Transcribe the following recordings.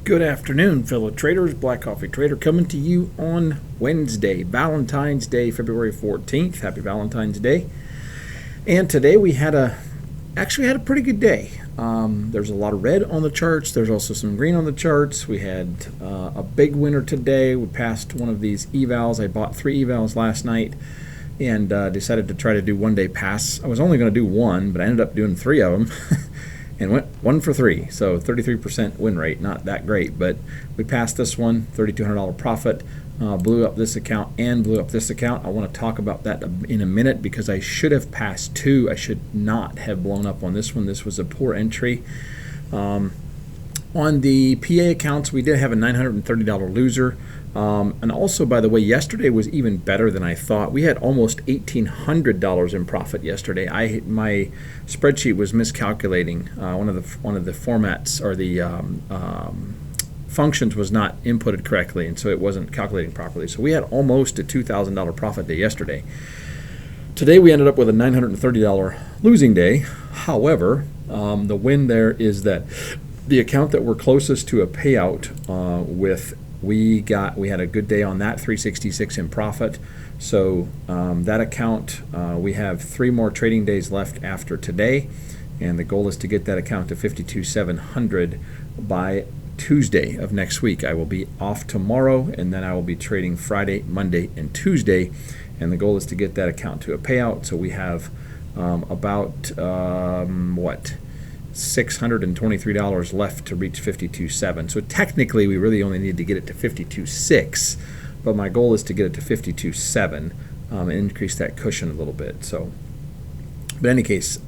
Good afternoon, fellow traders. Black Coffee Trader coming to you on Wednesday, Valentine's Day, February 14th. Happy Valentine's Day. And today we actually had a pretty good day. There's a lot of red on the charts. There's also some green on the charts. We had a big winner today. We passed one of these evals. I bought 3 evals last night and decided to try to do one-day pass. I was only going to do one, but I ended up doing 3 of them. And went 1 for 3, so 33% win rate, not that great, but we passed this one, $3,200 profit, blew up this account and blew up this account. I want to talk about that in a minute because I should have passed 2. I should not have blown up on this one. This was a poor entry. On the PA accounts, we did have a $930 loser. And also, by the way, yesterday was even better than I thought. We had almost $1,800 in profit yesterday. My spreadsheet was miscalculating. One of the formats or the functions was not inputted correctly, and so it wasn't calculating properly. So we had almost a $2,000 profit day yesterday. Today we ended up with a $930 losing day. However, the win there is that the account that we're closest to a payout we had a good day on that, 366 in profit. So that account, we have 3 more trading days left after today, and the goal is to get that account to 52,700 by Tuesday of next week. I will be off tomorrow, and then I will be trading Friday, Monday, and Tuesday, and the goal is to get that account to a payout. So we have about $623 left to reach 52.7. So technically we really only need to get it to 52.6, but my goal is to get it to 52.7 and increase that cushion a little bit. So, but in any case,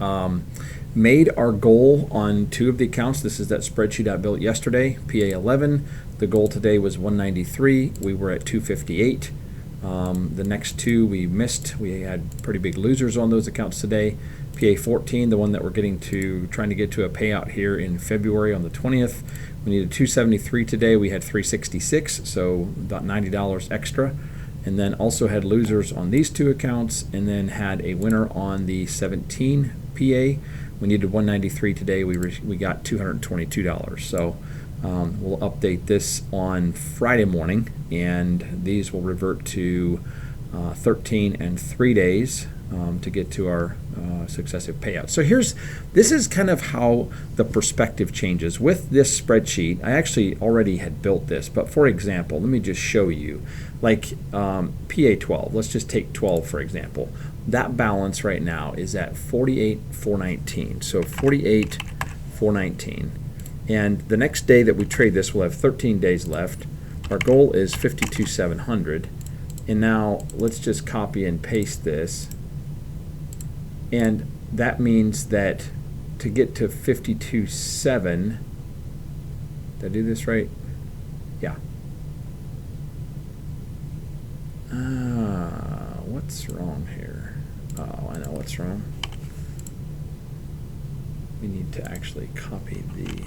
made our goal on 2 of the accounts. This is that spreadsheet I built yesterday, PA11. The goal today was 193. We were at 258. The next 2 we missed. We had pretty big losers on those accounts today. PA14, the one that we're trying to get to a payout here in February on the 20th. We needed 273 today. We had 366, so about $90 extra. And then also had losers on these 2 accounts, and then had a winner on the 17 PA. We needed 193 today. We got $222. So we'll update this on Friday morning, and these will revert to 13 and 3 days to get to our successive payouts. So this is kind of how the perspective changes. With this spreadsheet, I actually already had built this, but for example, let me just show you, like PA12, let's just take 12 for example. That balance right now is at 48,419. So 48,419. And the next day that we trade this, we'll have 13 days left. Our goal is 52,700. And now let's just copy and paste this. And that means that to get to 52.7, did I do this right? Yeah. What's wrong here? Oh, I know what's wrong. We need to actually copy the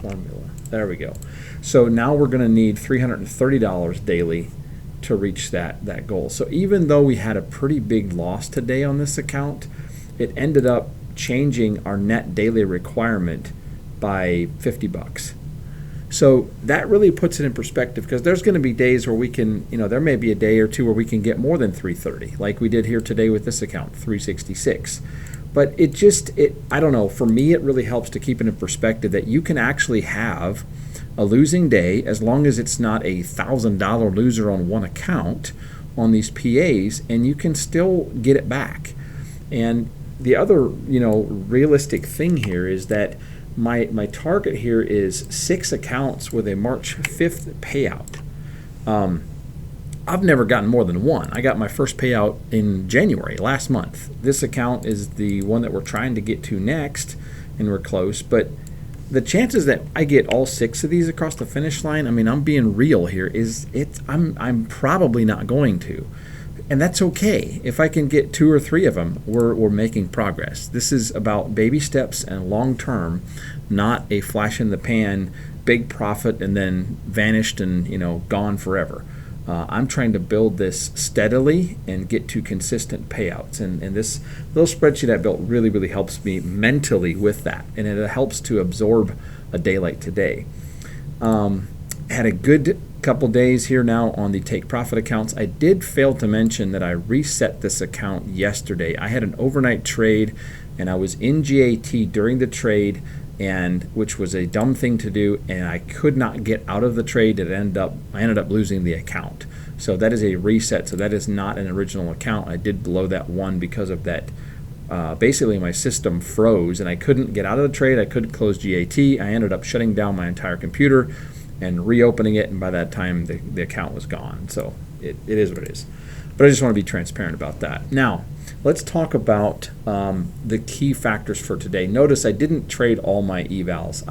formula. There we go. So now we're going to need $330 daily to reach that goal. So even though we had a pretty big loss today on this account, it ended up changing our net daily requirement by $50. So that really puts it in perspective, because there's going to be days where we can, there may be a day or 2 where we can get more than 330, like we did here today with this account, 366. But I don't know, for me it really helps to keep it in perspective that you can actually have a losing day as long as it's not a $1,000 loser on one account on these PAs, and you can still get it back. And the other, realistic thing here is that my target here is 6 accounts with a March 5th payout. I've never gotten more than 1. I got my first payout in January last month. This account is the one that we're trying to get to next, and we're close, but the chances that I get all 6 of these across the finish line, I mean, I'm being real here, I'm probably not going to. And that's okay. If I can get 2 or 3 of them, we're making progress. This is about baby steps and long term, not a flash in the pan, big profit and then vanished and gone forever. I'm trying to build this steadily and get to consistent payouts. And this little spreadsheet I built really, really helps me mentally with that. And it helps to absorb a day like today. Had a good couple days here now on the take profit accounts. I did fail to mention that I reset this account yesterday. I had an overnight trade and I was in GAT during the trade, and which was a dumb thing to do, and I could not get out of the trade. I ended up losing the account. So that is a reset. So that is not an original account. I did blow that one because of that. Basically my system froze and I couldn't get out of the trade. I couldn't close GAT. I ended up shutting down my entire computer and reopening it, and by that time the account was gone. So it is what it is. But I just want to be transparent about that. Now, let's talk about the key factors for today. Notice I didn't trade all my evals.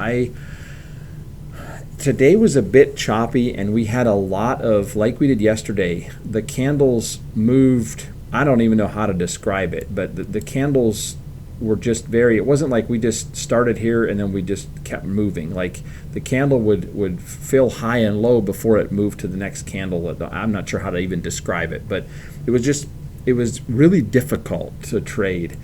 Today was a bit choppy, and we had a lot of, like we did yesterday, the candles moved. I don't even know how to describe it, but the candles were just very, it wasn't like we just started here and then we just kept moving. Like the candle would fill high and low before it moved to the next candle. I'm not sure how to even describe it, but it was really difficult to trade.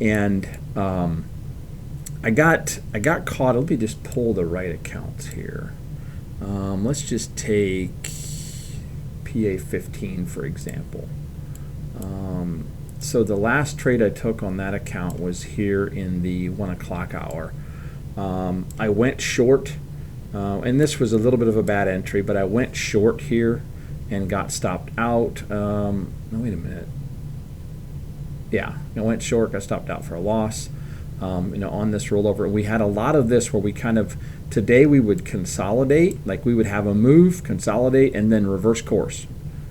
And I got caught. Let me just pull the right accounts here. Let's just take PA15 for example. So the last trade I took on that account was here in the 1 o'clock hour. I went short, and this was a little bit of a bad entry, but I went short here and got stopped out. No, wait a minute. Yeah, I went short, got stopped out for a loss. On this rollover, we had a lot of this where we kind of, today we would consolidate, like we would have a move, consolidate, and then reverse course.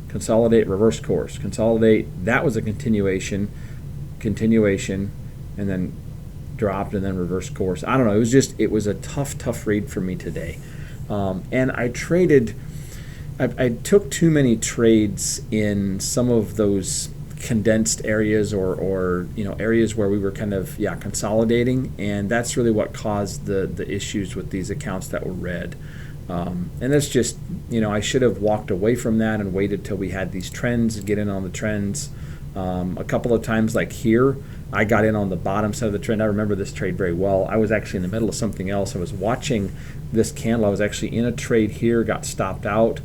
Consolidate, reverse course, consolidate. That was a continuation, and then dropped, and then reverse course. I don't know. It was a tough read for me today. And I traded, I took too many trades in some of those condensed areas or areas where we were kind of consolidating, and that's really what caused the issues with these accounts that were red. And that's just, I should have walked away from that and waited till we had these trends, get in on the trends. A couple of times, like here, I got in on the bottom side of the trend. I remember this trade very well. I was actually in the middle of something else. I was watching this candle. I was actually in a trade here, got stopped out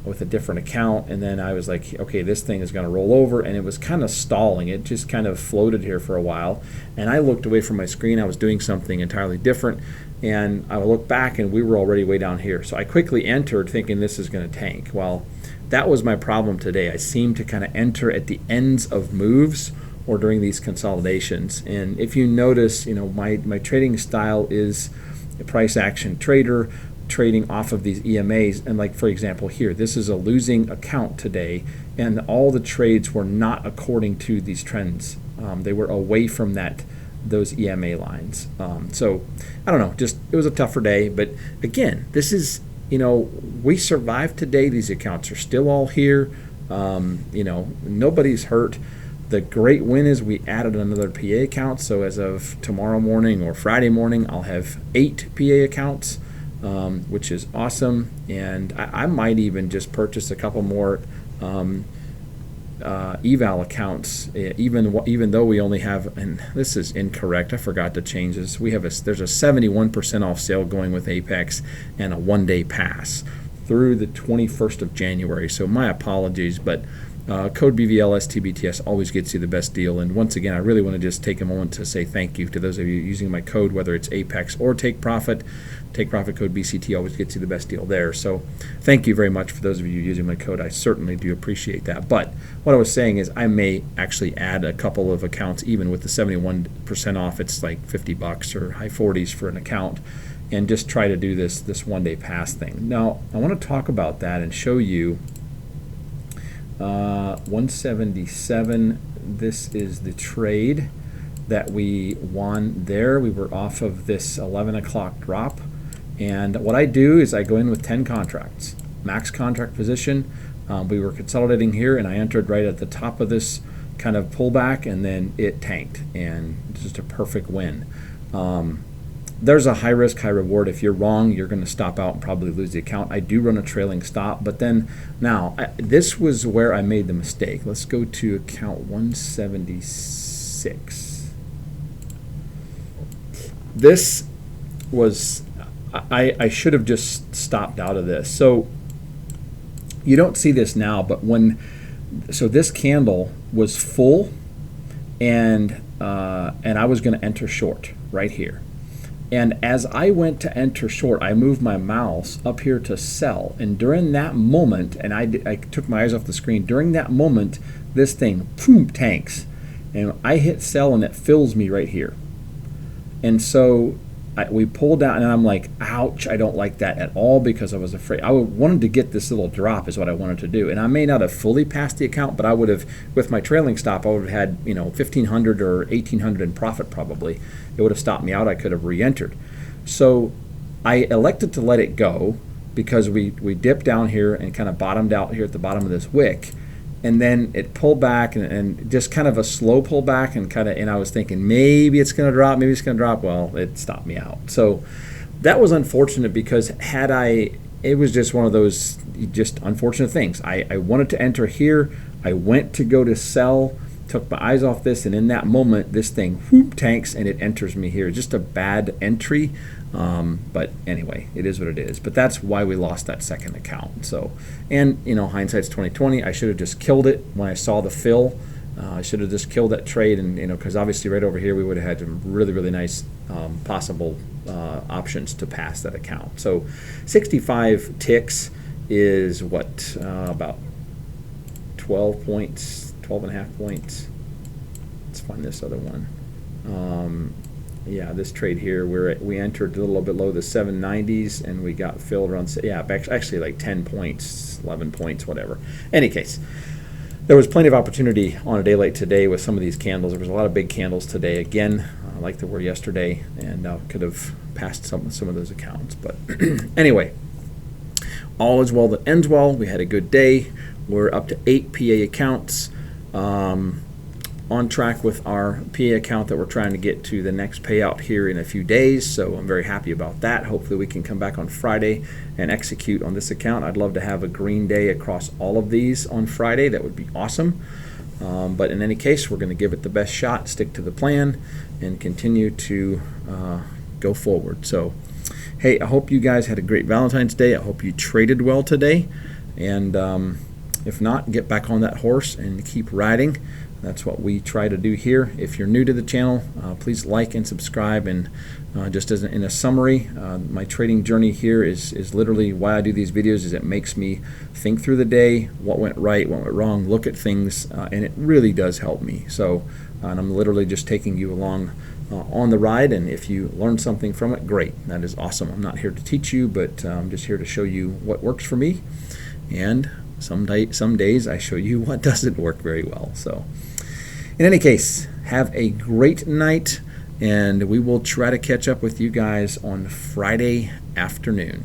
with a different account, and then I was like, okay, this thing is going to roll over, and it was kind of stalling. It just kind of floated here for a while, and I looked away from my screen. I was doing something entirely different, and I looked back, and we were already way down here. So I quickly entered thinking this is going to tank. Well, that was my problem today. I seemed to kind of enter at the ends of moves or during these consolidations. And if you notice, my trading style is a price action trader, trading off of these EMAs. And like, for example, here, this is a losing account today, and all the trades were not according to these trends. They were away from those EMA lines. So I don't know, it was a tougher day. But again, this is, we survived today. These accounts are still all here. Nobody's hurt. The great win is we added another PA account. So as of tomorrow morning or Friday morning, I'll have 8 PA accounts, which is awesome. And I might even just purchase a couple more eval accounts, even though we only have, and this is incorrect, I forgot to change this. There's a 71% off sale going with Apex and a 1-day pass through the 21st of January. So my apologies, but code BVLSTBTS always gets you the best deal. And once again, I really want to just take a moment to say thank you to those of you using my code, whether it's Apex or Take Profit. Take Profit code BCT always gets you the best deal there. So thank you very much for those of you using my code. I certainly do appreciate that. But what I was saying is I may actually add a couple of accounts, even with the 71% off. It's like $50 or high 40s for an account, and just try to do this 1-day pass thing. Now, I want to talk about that and show you 177. This is the trade that we won there. We were off of this 11 o'clock drop, and what I do is I go in with 10 contracts, max contract position. We were consolidating here, and I entered right at the top of this kind of pullback, and then it tanked, and just a perfect win. There's a high risk, high reward. If you're wrong, you're going to stop out and probably lose the account. I do run a trailing stop, but then this was where I made the mistake. Let's go to account 176. This was I should have just stopped out of this. So you don't see this now, but so this candle was full, and I was going to enter short right here. And as I went to enter short, I moved my mouse up here to sell. And during that moment, and I took my eyes off the screen, during that moment, this thing, boom, tanks. And I hit sell, and it fills me right here. And so we pulled out, and I'm like, ouch, I don't like that at all, because I was afraid. I wanted to get this little drop is what I wanted to do. And I may not have fully passed the account, but I would have, with my trailing stop, I would have had, 1,500 or 1,800 in profit probably. It would have stopped me out. I could have re-entered. So I elected to let it go, because we dipped down here and kind of bottomed out here at the bottom of this wick. And then it pulled back, and just kind of a slow pullback, and I was thinking maybe it's going to drop, maybe it's going to drop. Well, it stopped me out. So that was unfortunate, because it was just one of those just unfortunate things. I wanted to enter here. I went to go to sell, took my eyes off this, and in that moment, this thing whoop tanks, and it enters me here. Just a bad entry. But anyway, it is what it is. But that's why we lost that second account. So, and hindsight's 20/20. I should have just killed it when I saw the fill. I should have just killed that trade, and because obviously right over here we would have had some really, really nice possible options to pass that account. So 65 ticks is what, about 12 points, 12 and a half points. Let's find this other one. Yeah, this trade here, we entered a little bit below the 790s, and we got filled around, actually like 10 points, 11 points, whatever. Any case, there was plenty of opportunity on a day like today with some of these candles. There was a lot of big candles today, again, like there were yesterday, and could have passed some of those accounts. But anyway, all is well that ends well. We had a good day. We're up to 8 PA accounts. On track with our PA account that we're trying to get to the next payout here in a few days, so I'm very happy about that. Hopefully we can come back on Friday and execute on this account. I'd love to have a green day across all of these on Friday. That would be awesome. But in any case, we're going to give it the best shot, stick to the plan, and continue to go forward. So, hey, I hope you guys had a great Valentine's Day. I hope you traded well today, and if not, get back on that horse and keep riding. That's what we try to do here. If you're new to the channel, please like and subscribe. And just as in a summary, my trading journey here is literally why I do these videos. Is it makes me think through the day, what went right, what went wrong, look at things, and it really does help me. So, and I'm literally just taking you along on the ride. And if you learn something from it, great. That is awesome. I'm not here to teach you, but I'm just here to show you what works for me. And some days I show you what doesn't work very well. So in any case, have a great night, and we will try to catch up with you guys on Friday afternoon.